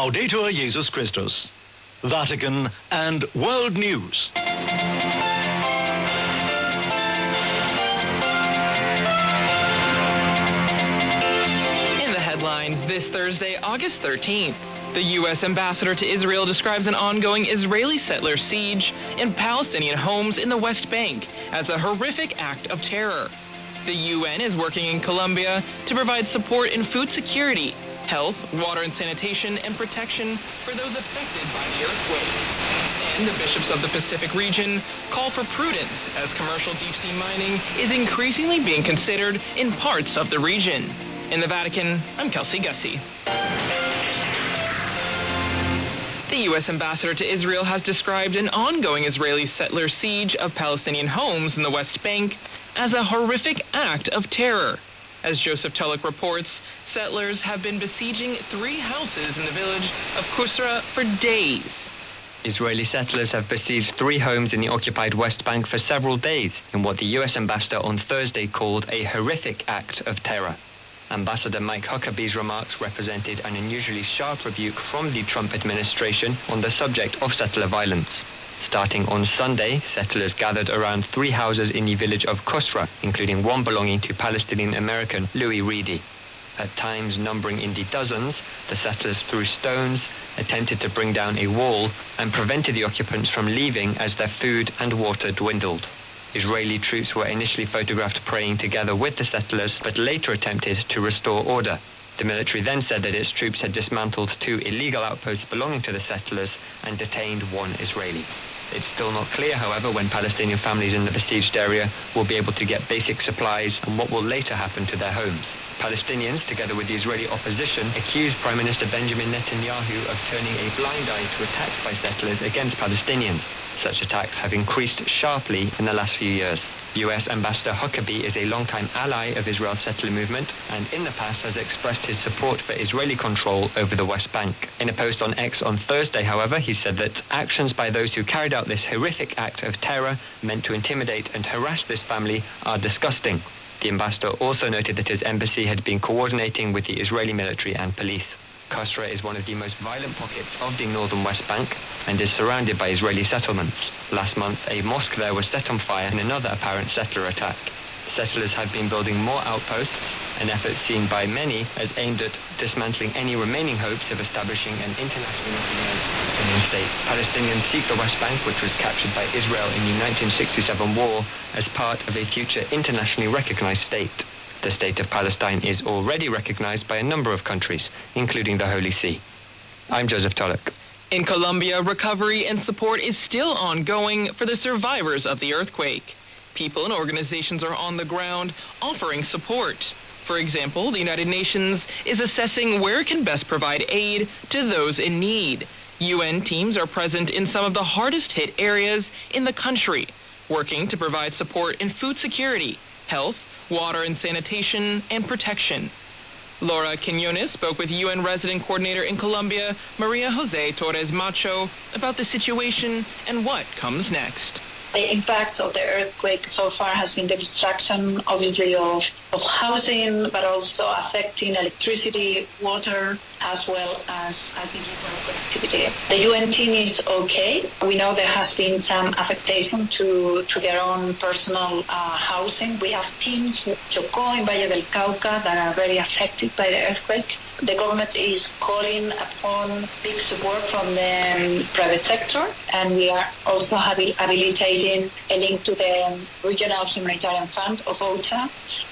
Laudetur Jesus Christus. Vatican and World News. In the headlines this Thursday, August 13th, the U.S. ambassador to Israel describes an ongoing Israeli settler siege in Palestinian homes in the West Bank as a horrific act of terror. The UN is working in Colombia to provide support in food security, health, water and sanitation, and protection for those affected by the earthquake. And the bishops of the Pacific region call for prudence as commercial deep-sea mining is increasingly being considered in parts of the region. In the Vatican, I'm Kelsey Gussie. The U.S. ambassador to Israel has described an ongoing Israeli settler siege of Palestinian homes in the West Bank as a horrific act of terror. As Joseph Tulloch reports, settlers have been besieging 3 houses in the village of Kusra for days. Israeli settlers have besieged 3 homes in the occupied West Bank for several days in what the U.S. ambassador on Thursday called a horrific act of terror. Ambassador Mike Huckabee's remarks represented an unusually sharp rebuke from the Trump administration on the subject of settler violence. Starting on Sunday, settlers gathered around 3 houses in the village of Kusra, including one belonging to Palestinian-American Louis Reedy. At times numbering in the dozens, the settlers threw stones, attempted to bring down a wall, and prevented the occupants from leaving as their food and water dwindled. Israeli troops were initially photographed praying together with the settlers, but later attempted to restore order. The military then said that its troops had dismantled 2 illegal outposts belonging to the settlers and detained 1 Israeli. It's still not clear, however, when Palestinian families in the besieged area will be able to get basic supplies and what will later happen to their homes. Palestinians, together with the Israeli opposition, accused Prime Minister Benjamin Netanyahu of turning a blind eye to attacks by settlers against Palestinians. Such attacks have increased sharply in the last few years. U.S. Ambassador Huckabee is a longtime ally of Israel's settler movement and in the past has expressed his support for Israeli control over the West Bank. In a post on X on Thursday, however, he said that actions by those who carried out this horrific act of terror meant to intimidate and harass this family are disgusting. The ambassador also noted that his embassy had been coordinating with the Israeli military and police. Kusra is one of the most violent pockets of the northern West Bank and is surrounded by Israeli settlements. Last month, a mosque there was set on fire in another apparent settler attack. Settlers have been building more outposts, an effort seen by many as aimed at dismantling any remaining hopes of establishing an internationally recognized Palestinian state. Palestinians seek the West Bank, which was captured by Israel in the 1967 war, as part of a future internationally recognized state. The state of Palestine is already recognized by a number of countries, including the Holy See. I'm Joseph Tulloch. In Colombia, recovery and support is still ongoing for the survivors of the earthquake. People and organizations are on the ground offering support. For example, the United Nations is assessing where it can best provide aid to those in need. UN teams are present in some of the hardest hit areas in the country, working to provide support in food security, health, water and sanitation, and protection. Laura Quiñones spoke with UN resident coordinator in Colombia, Maria Jose Torres Macho, about the situation and what comes next. The impact of the earthquake so far has been the destruction, obviously, of housing, but also affecting electricity, water, as well as connectivity. The UN team is okay. We know there has been some affectation to their own personal housing. We have teams in Chocó and Valle del Cauca that are very affected by the earthquake. The government is calling upon big support from the private sector, and we are also habilitating a link to the Regional Humanitarian Fund of OCHA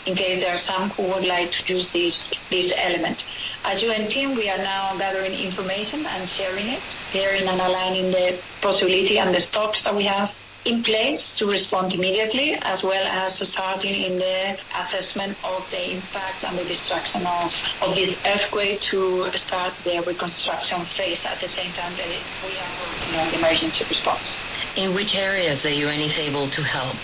in case there are some who would like to use this element. As UN team, we are now gathering information and sharing it, clearing and aligning the possibility and the stocks that we have in place to respond immediately, as well as starting in the assessment of the impact and the destruction of this earthquake to start the reconstruction phase at the same time that we are working on the emergency response. In which areas the UN is able to help?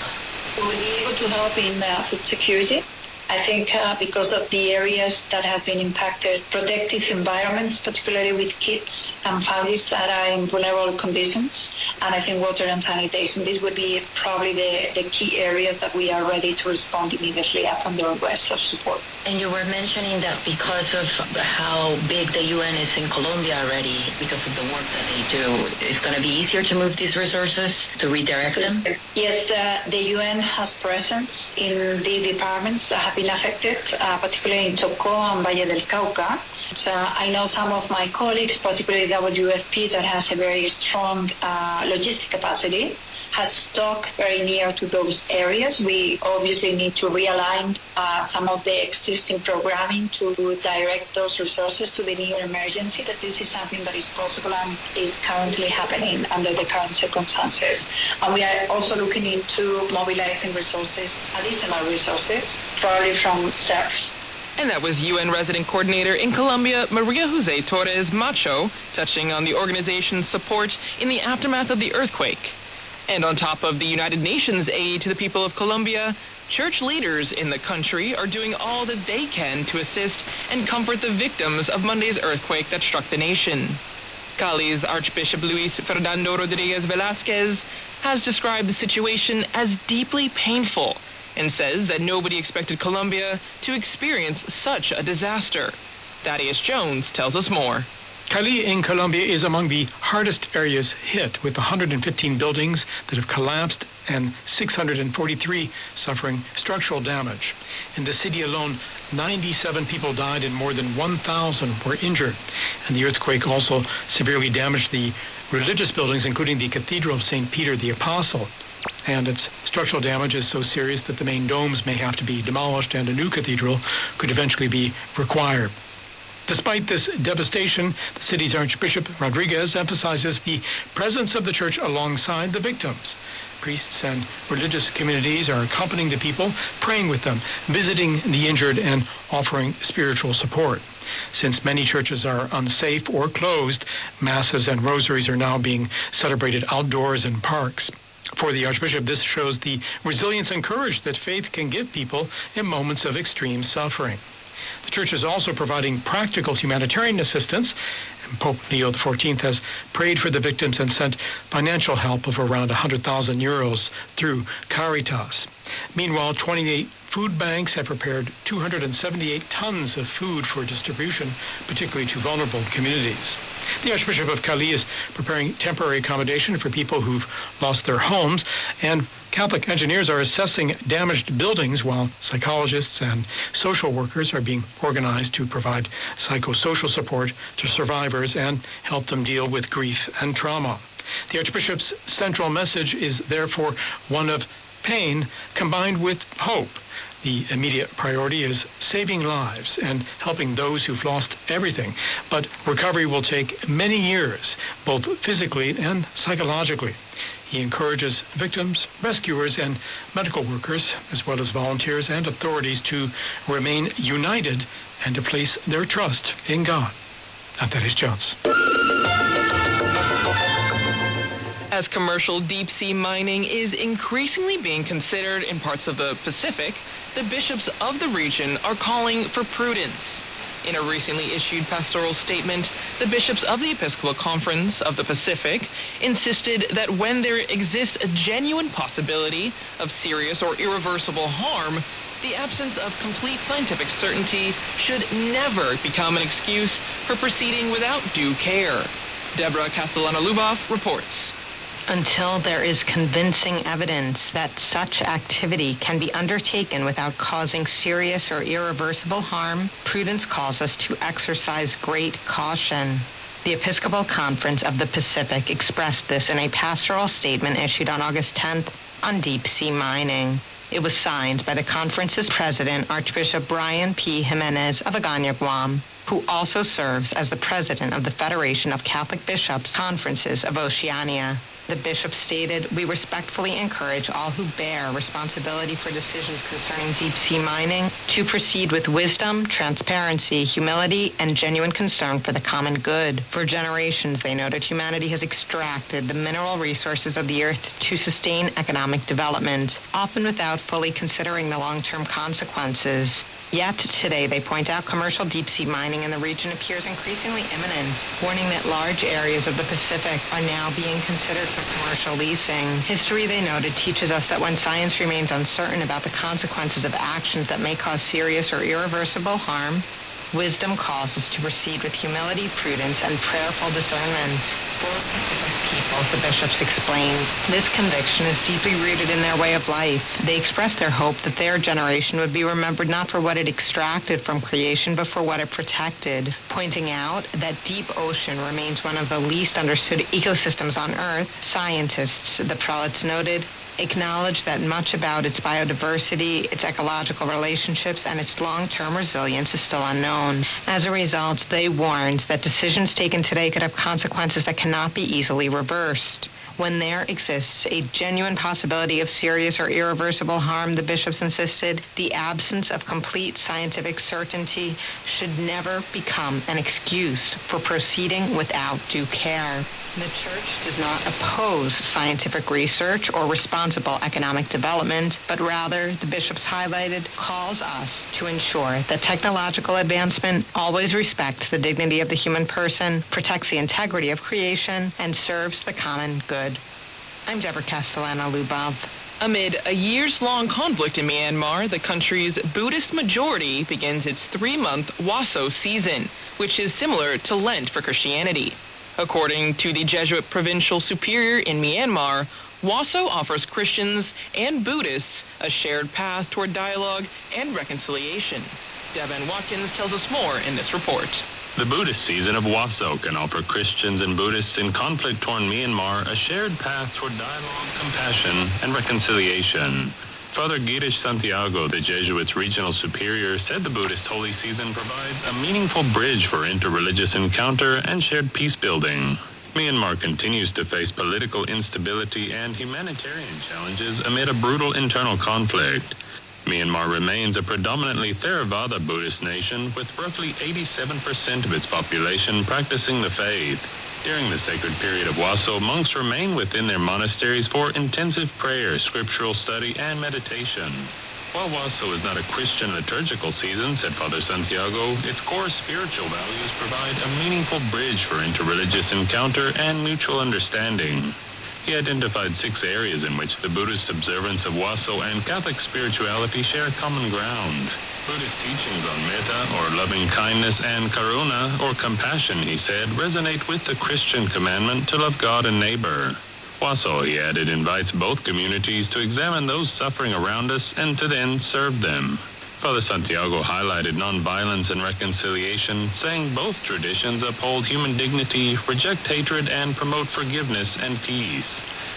We will be able to help in food security. I think because of the areas that have been impacted, protective environments, particularly with kids and families that are in vulnerable conditions, and I think water and sanitation. These would be probably the key areas that we are ready to respond immediately upon the request of support. And you were mentioning that because of how big the UN is in Colombia already, because of the work that they do, it's going to be easier to move these resources, to redirect them? Yes, the UN has presence in the departments that have been affected, particularly in Chocó and Valle del Cauca. I know some of my colleagues, particularly WFP, that has a very strong logistic capacity, has stock very near to those areas. We obviously need to realign some of the existing programming to direct those resources to the near emergency, that this is something that is possible and is currently happening under the current circumstances. And we are also looking into mobilizing resources, additional resources, probably from SERF. And that was UN Resident Coordinator in Colombia, Maria Jose Torres Macho, touching on the organization's support in the aftermath of the earthquake. And on top of the United Nations aid to the people of Colombia, church leaders in the country are doing all that they can to assist and comfort the victims of Monday's earthquake that struck the nation. Cali's Archbishop Luis Fernando Rodriguez Velázquez has described the situation as deeply painful and says that nobody expected Colombia to experience such a disaster. Thaddeus Jones tells us more. Cali in Colombia is among the hardest areas hit, with 115 buildings that have collapsed and 643 suffering structural damage. In the city alone, 97 people died and more than 1,000 were injured. And the earthquake also severely damaged the religious buildings, including the Cathedral of St. Peter the Apostle. And its structural damage is so serious that the main domes may have to be demolished and a new cathedral could eventually be required. Despite this devastation, the city's Archbishop Rodriguez emphasizes the presence of the church alongside the victims. Priests and religious communities are accompanying the people, praying with them, visiting the injured, and offering spiritual support. Since many churches are unsafe or closed, masses and rosaries are now being celebrated outdoors in parks. For the Archbishop, this shows the resilience and courage that faith can give people in moments of extreme suffering. The Church is also providing practical humanitarian assistance, and Pope Leo XIV has prayed for the victims and sent financial help of around 100,000 euros through Caritas. Meanwhile, 28 food banks have prepared 278 tons of food for distribution, particularly to vulnerable communities. The Archbishop of Cali is preparing temporary accommodation for people who've lost their homes, and Catholic engineers are assessing damaged buildings while psychologists and social workers are being organized to provide psychosocial support to survivors and help them deal with grief and trauma. The Archbishop's central message is therefore one of pain combined with hope. The immediate priority is saving lives and helping those who've lost everything. But recovery will take many years, both physically and psychologically. He encourages victims, rescuers, and medical workers, as well as volunteers and authorities, to remain united and to place their trust in God. And that is Jones. As commercial deep-sea mining is increasingly being considered in parts of the Pacific, the bishops of the region are calling for prudence. In a recently issued pastoral statement, the bishops of the Episcopal Conference of the Pacific insisted that when there exists a genuine possibility of serious or irreversible harm, the absence of complete scientific certainty should never become an excuse for proceeding without due care. Deborah Castellana-Luboff reports. Until there is convincing evidence that such activity can be undertaken without causing serious or irreversible harm, prudence calls us to exercise great caution. The Episcopal Conference of the Pacific expressed this in a pastoral statement issued on August 10th on deep-sea mining. It was signed by the conference's president, Archbishop Brian P. Jimenez of Agana, Guam, who also serves as the president of the Federation of Catholic Bishops' Conferences of Oceania. The bishop stated, "We respectfully encourage all who bear responsibility for decisions concerning deep-sea mining to proceed with wisdom, transparency, humility, and genuine concern for the common good. For generations, they noted, humanity has extracted the mineral resources of the earth to sustain economic development, often without fully considering the long-term consequences. Yet today, they point out commercial deep-sea mining in the region appears increasingly imminent, warning that large areas of the Pacific are now being considered for commercial leasing. History, they noted, teaches us that when science remains uncertain about the consequences of actions that may cause serious or irreversible harm, wisdom calls us to proceed with humility, prudence, and prayerful discernment. For Pacific peoples, the bishops explained, this conviction is deeply rooted in their way of life. They expressed their hope that their generation would be remembered not for what it extracted from creation, but for what it protected, pointing out that deep ocean remains one of the least understood ecosystems on Earth. Scientists, the prelates noted, acknowledge that much about its biodiversity, its ecological relationships, and its long-term resilience is still unknown. As a result, they warned that decisions taken today could have consequences that cannot be easily reversed. When there exists a genuine possibility of serious or irreversible harm, the bishops insisted, the absence of complete scientific certainty should never become an excuse for proceeding without due care. The Church does not oppose scientific research or responsible economic development, but rather, the bishops highlighted, calls us to ensure that technological advancement always respects the dignity of the human person, protects the integrity of creation, and serves the common good. I'm Deborah Castellano-Lubov. Amid a years-long conflict in Myanmar, the country's Buddhist majority begins its 3-month Waso season, which is similar to Lent for Christianity. According to the Jesuit provincial superior in Myanmar, Waso offers Christians and Buddhists a shared path toward dialogue and reconciliation. Devin Watkins tells us more in this report. The Buddhist season of Waso can offer Christians and Buddhists in conflict-torn Myanmar a shared path toward dialogue, compassion, and reconciliation. Father Girish Santiago, the Jesuits' regional superior, said the Buddhist holy season provides a meaningful bridge for interreligious encounter and shared peace-building. Myanmar continues to face political instability and humanitarian challenges amid a brutal internal conflict. Myanmar remains a predominantly Theravada Buddhist nation, with roughly 87% of its population practicing the faith. During the sacred period of Waso, monks remain within their monasteries for intensive prayer, scriptural study, and meditation. While Waso is not a Christian liturgical season, said Father Santiago, its core spiritual values provide a meaningful bridge for interreligious encounter and mutual understanding. He identified 6 areas in which the Buddhist observance of Waso and Catholic spirituality share common ground. Buddhist teachings on metta, or loving kindness, and karuna, or compassion, he said, resonate with the Christian commandment to love God and neighbor. Waso, he added, invites both communities to examine those suffering around us and to then serve them. Father Santiago highlighted nonviolence and reconciliation, saying both traditions uphold human dignity, reject hatred, and promote forgiveness and peace.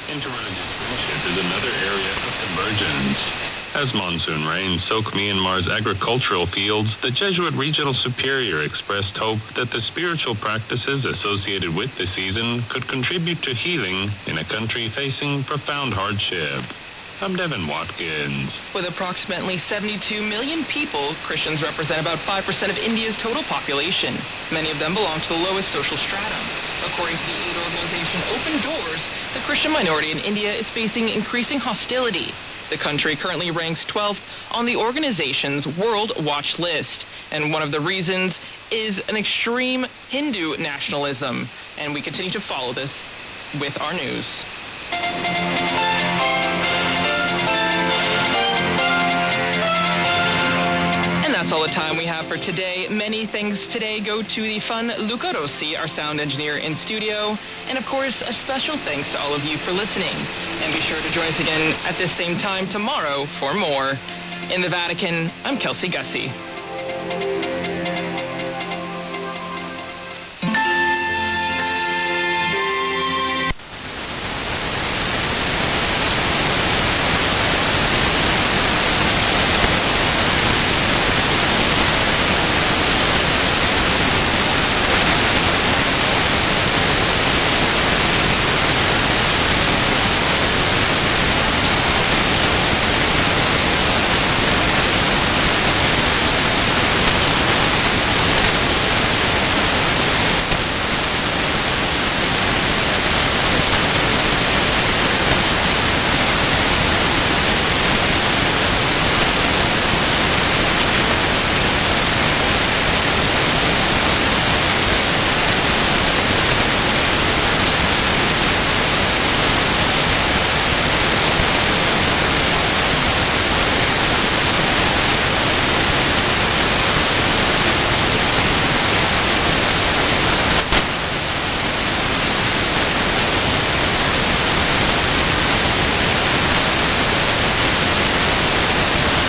Interreligious friendship is another area of convergence. As monsoon rains soak Myanmar's agricultural fields, the Jesuit regional superior expressed hope that the spiritual practices associated with the season could contribute to healing in a country facing profound hardship. I'm Devin Watkins. With approximately 72 million people, Christians represent about 5% of India's total population. Many of them belong to the lowest social stratum. According to the aid organization Open Doors, the Christian minority in India is facing increasing hostility. The country currently ranks 12th on the organization's World Watch list. And one of the reasons is an extreme Hindu nationalism. And we continue to follow this with our news. That's all the time we have for today. Many thanks today go to the fun Luca Rossi, our sound engineer in studio. And of course, a special thanks to all of you for listening. And be sure to join us again at this same time tomorrow for more. In the Vatican, I'm Kelsey Gussie.